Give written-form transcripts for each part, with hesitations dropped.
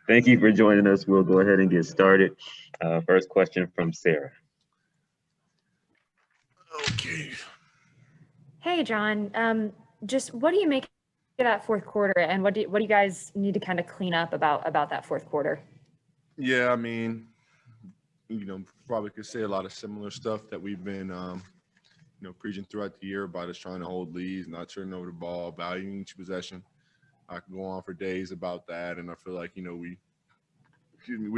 Thank you for joining us. We'll go ahead and get started. First question from Sarah. Okay. Hey, John. Just what do you make of that fourth quarter, and what do you guys need to kind of clean up about that fourth quarter? Yeah, I mean, probably could say a lot of similar stuff that we've been, preaching throughout the year about us trying to hold leads, not turning over the ball, valuing each possession. I could go on for days about that, and I feel like we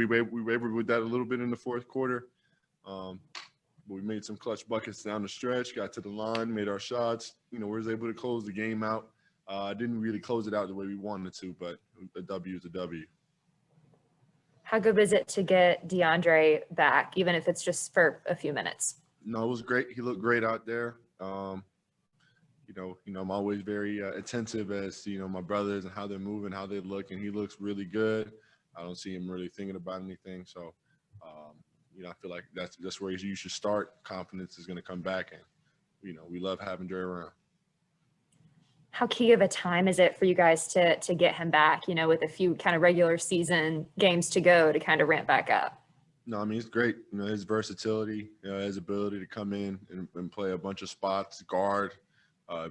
wavered with that a little bit in the fourth quarter. But we made some clutch buckets down the stretch, got to the line, made our shots. We was able to close the game out. Didn't really close it out the way we wanted to, but a W is a W. How good was it to get DeAndre back, even if it's just for a few minutes? No, it was great. He looked great out there. I'm always very attentive as to, my brothers and how they're moving, how they look, and he looks really good. I don't see him really thinking about anything. So, I feel like that's where you should start. Confidence is going to come back, and, we love having Dray around. How key of a time is it for you guys to get him back, with a few kind of regular season games to go to kind of ramp back up? No, I mean, it's great. His versatility, his ability to come in and play a bunch of spots, guard,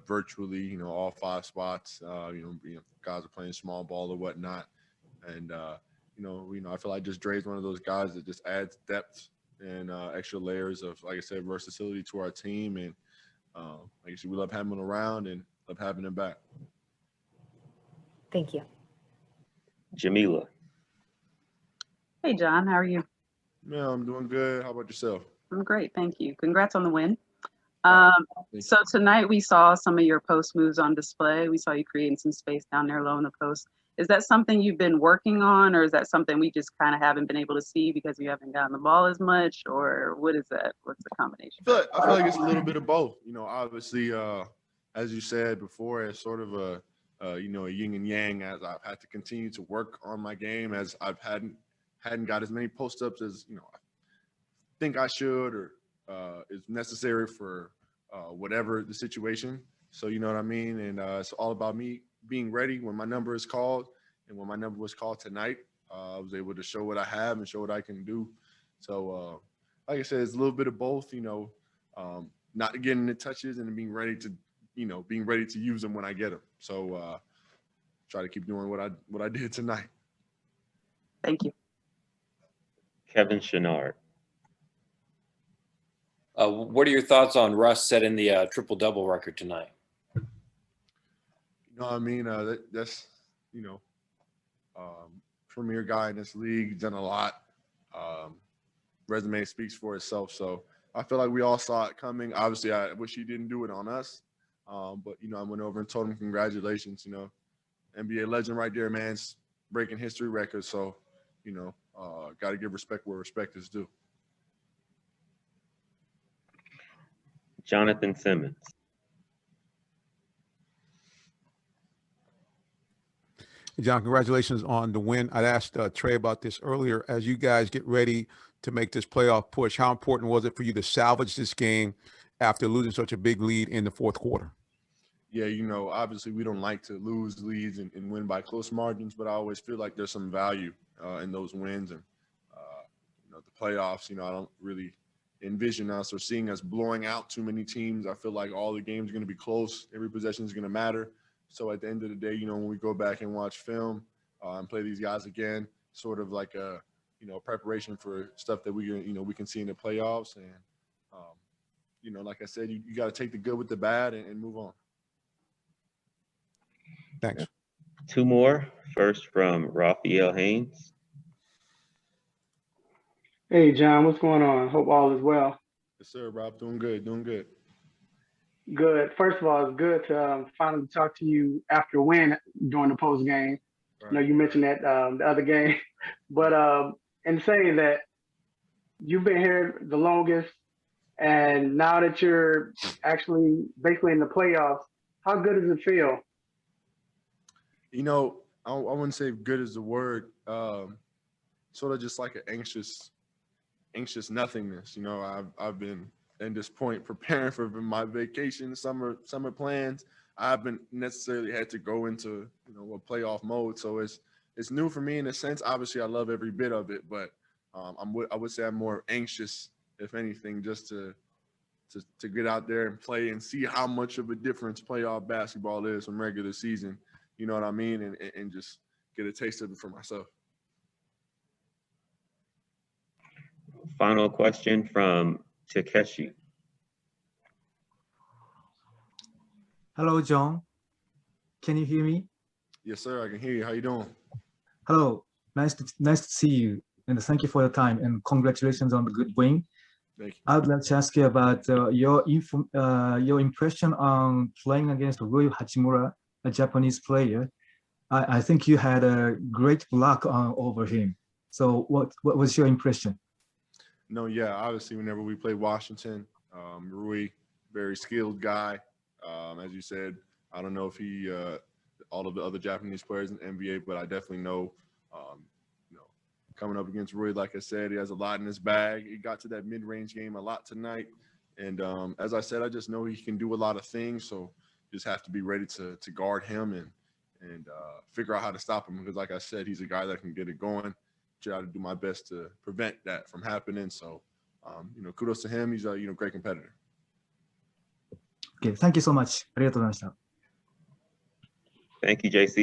virtually, all 5 spots. Guys are playing small ball or whatnot. And, I feel like just Dre's one of those guys that just adds depth and extra layers of, like I said, versatility to our team. And like I said, we love having him around and love having him back. Thank you. Jamila. Hey, John, how are you? Yeah, I'm doing good. How about yourself? I'm great, thank you. Congrats on the win. Thank So tonight we saw some of your post moves on display. We saw you creating some space down there low in the post. Is that something you've been working on, or is that something we just kind of haven't been able to see because you haven't gotten the ball as much, or what is that? What's the combination? I feel like it's a little bit of both. Obviously, as you said before, it's sort of a yin and yang, as I've had to continue to work on my game, as I've hadn't got as many post-ups as I think I should, or is necessary for whatever the situation. So you know what I mean? And it's all about me being ready when my number is called. And when my number was called tonight, I was able to show what I have and show what I can do. So like I said, it's a little bit of both, not getting the touches and being ready to use them when I get them. So try to keep doing what I did tonight. Thank you. Kevin Chenard. What are your thoughts on Russ setting the triple-double record tonight? I mean, that's premier guy in this league, done a lot. Resume speaks for itself. So I feel like we all saw it coming. Obviously, I wish he didn't do it on us. But, I went over and told him congratulations, NBA legend right there, man, breaking history records. So, got to give respect where respect is due. Jonathan Simmons. John, congratulations on the win. I'd asked Trey about this earlier. As you guys get ready to make this playoff push, how important was it for you to salvage this game after losing such a big lead in the fourth quarter? Yeah, obviously we don't like to lose leads and win by close margins, but I always feel like there's some value in those wins. And, the playoffs, I don't really envision us or seeing us blowing out too many teams. I feel like all the games are going to be close. Every possession is going to matter. So at the end of the day, when we go back and watch film and play these guys again, sort of like a, preparation for stuff that we can see in the playoffs. And, like I said, you got to take the good with the bad and move on. Thanks. 2 more. First from Raphael Haynes. Hey, John, what's going on? Hope all is well. Yes, sir, Rob. Doing good. Good. First of all, it's good to finally talk to you after a win during the post game. Right. I know you mentioned that the other game, but in saying that you've been here the longest, and now that you're actually basically in the playoffs, how good does it feel? I wouldn't say good is the word. Sort of just like an anxious nothingness. I've been in this point preparing for my vacation, summer plans. I haven't necessarily had to go into a playoff mode, so it's it's new for me in a sense. Obviously, I love every bit of it, but I would say I'm more anxious, if anything, just to get out there and play and see how much of a difference playoff basketball is from regular season. You know what I mean? And just get a taste of it for myself. Final question from Takeshi. Hello, John. Can you hear me? Yes, sir. I can hear you. How you doing? Hello. Nice to see you, and thank you for your time, and congratulations on the good win. Thank you. I would like to ask you about your impression on playing against Rui Hachimura, a Japanese player. I think you had a great block over him. So what was your impression? No, yeah, obviously whenever we play Washington, Rui, very skilled guy. As you said, I don't know if he, all of the other Japanese players in the NBA, but I definitely know, coming up against Rui, like I said, he has a lot in his bag. He got to that mid-range game a lot tonight. And as I said, I just know he can do a lot of things. So just have to be ready to guard him and figure out how to stop him. Because like I said, he's a guy that can get it going. Try to do my best to prevent that from happening. So, kudos to him. He's a, great competitor. Okay, thank you so much. ありがとうございました。 Thank you, JC.